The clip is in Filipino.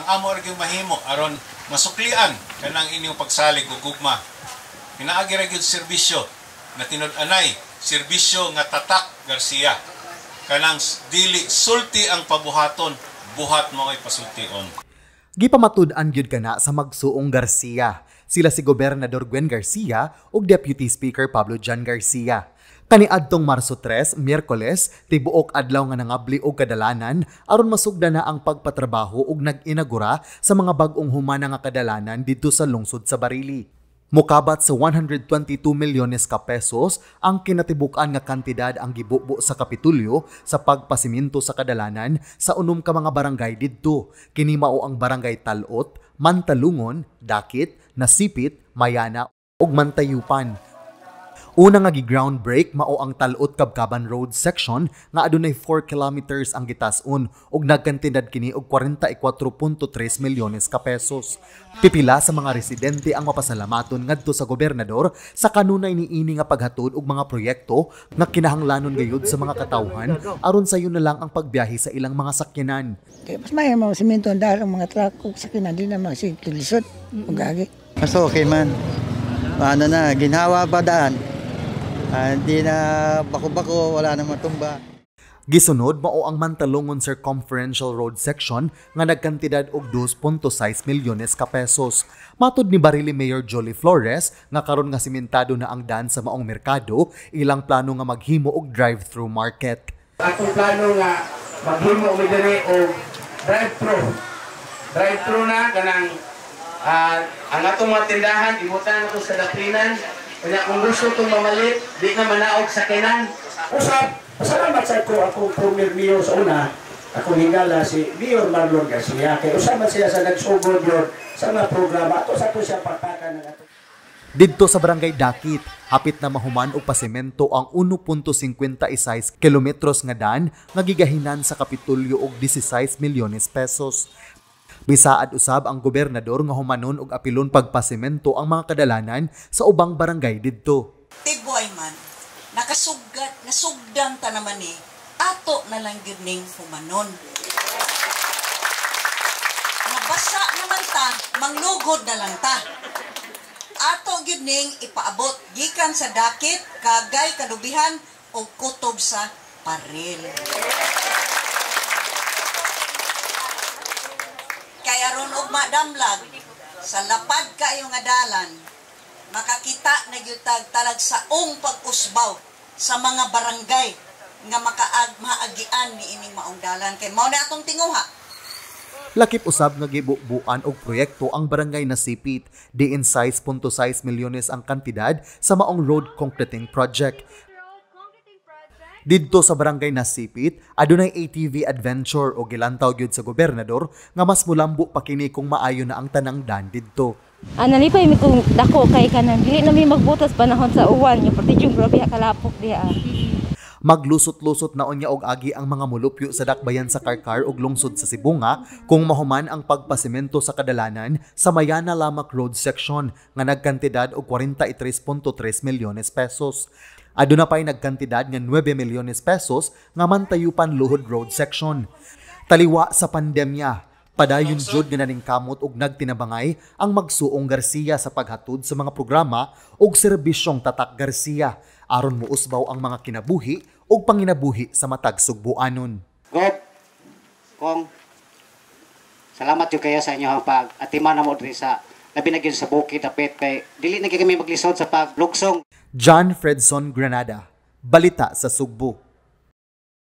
amo ra gyud mahimo aron masuklian kanang inyong pagsalig ug gugma. Pinaagi ra gyud serbisyo na tinud-anay, serbisyo nga tatak Garcia. Kanang dili sulti ang pabuhaton, buhat mo ay pasultion. Gipamatud-an gyud kana sa magsuong Garcia. Sila si Gobernador Gwen Garcia ug Deputy Speaker Pablo Jan Garcia. Kaniadtong Marso 3, Miyerkules, tibuok adlaw nga nangabli og kadalanan aron masugda na ang pagpatrabaho ug nag-inagura sa mga bag-ong humana nga kadalanan didto sa lungsod sa Barili. Mokabat sa 122 milyones ka pesos ang kinatibuk-an nga kantidad ang gibubo sa Kapitulyo sa pagpasiminto sa kadalanan sa unom ka mga barangay didto. Kini mao ang Barangay Talot, Mantalungon, Dakit, Nasipit, Mayana ug Mantayupan. Una nga gi-groundbreak mao ang Talot-Kabkaban Road section nga adunay 4 kilometers ang gitas-on ug nagkantidad kini og 44.3 milyones ka pesos. Pipila sa mga residente ang mapasalamaton ngadto sa gobernador sa kanunay niini nga paghatod og mga proyekto nga kinahanglanon gayud sa mga katawhan aron sayo na lang ang pagbiyahe sa ilang mga sakyanan. Kaya mas may mga simento dahil ang mga truck ug sakyanan di na magsikilisod ug gagi. Mas okay man. Ano na, ginhawa pa daan. Hindi na bako-bako, wala na matumba. Gisunod mao ang Mantalungon Circumferential Road section nga nagkantidad og 2.6 milyones ka pesos. Matud ni Barili Mayor Jolie Flores nga karon nga simentado na ang daan sa maong merkado, ilang plano nga maghimo og drive-through market. Atong plano nga maghimo mi diri og drive-through. Drive-through na kanang ang atong mga tindahan ibutan nato sa daplinan. Kaya kung gusto itong mamalit, di na manaog sa kinan. Usap, salamat sa ako former mayor sa una. Ako hingala si Mayor Marlon Garcia. Kaya usama siya sa nagsugod yun sa mga programa. Ato sa ito siya patakan ng ato. Didto sa Barangay Dakit, hapit na mahuman og pasemento ang 1.56 kilometros nga daan nga gigahinan sa Kapitulyo og 16 milyones pesos. Bisaad usab ang gobernador nga humanon og apilon pagpasemento ang mga kadalanan sa ubang barangay didto. Tibuay man, nasugdan ta naman ato na lang gyud ning humanon. Nabasa naman ta, manglugod na lang ta. Ato gyud ning ipaabot gikan sa Dakit, Kagay, Kadubihan o kutob sa Paril. Kaya ron og madamlag sa lapad kayo nga dalan makakita na gyud talag saong pag-usbaw sa mga barangay nga maagian ni ining maong dalan kay mao na atong tinguha. Lakip usab nga gibubuan og proyekto ang Barangay Nasipit, diin 6.6 milyones ang kantidad sa maong road concreting project. Didto sa Barangay Nasipit, adunay ATV adventure o gilantaw gyud sa gobernador nga mas mulambo pa kini kung maayo na ang tanang daan didto. Nalipay mi kung dako kay kanan dili na mi magbutas panahon sa uwan nya pati yung grabe kalapok diha. Maglusot-lusot na unya og agi ang mga mulupyo sa dakbayan sa Karkar ug lungsod sa Sibunga kung mahuman ang pagpasemento sa kadalanan sa Mayana Lamak Road section nga nagkantidad og 43.3 milyones pesos. Aduna pay nagkantidad nga 9 milyones pesos nga Mantayupan Luhod Road section. Taliwa sa pandemya, padayon jud nga naning kamot og nagtinabangay ang magsuong Garcia sa paghatod sa mga programa ug serbisyong tatak Garcia aron muusbaw ang mga kinabuhi ug panginabuhi sa matag sugbuanon. Gob, Kong, salamat yung kayo sa inyong pag-atiman na mo diri sa labi na sa bukid dapit kay dili na kami maglisod sa paglugsong. John Fredson Granada, Balita sa Sugbo.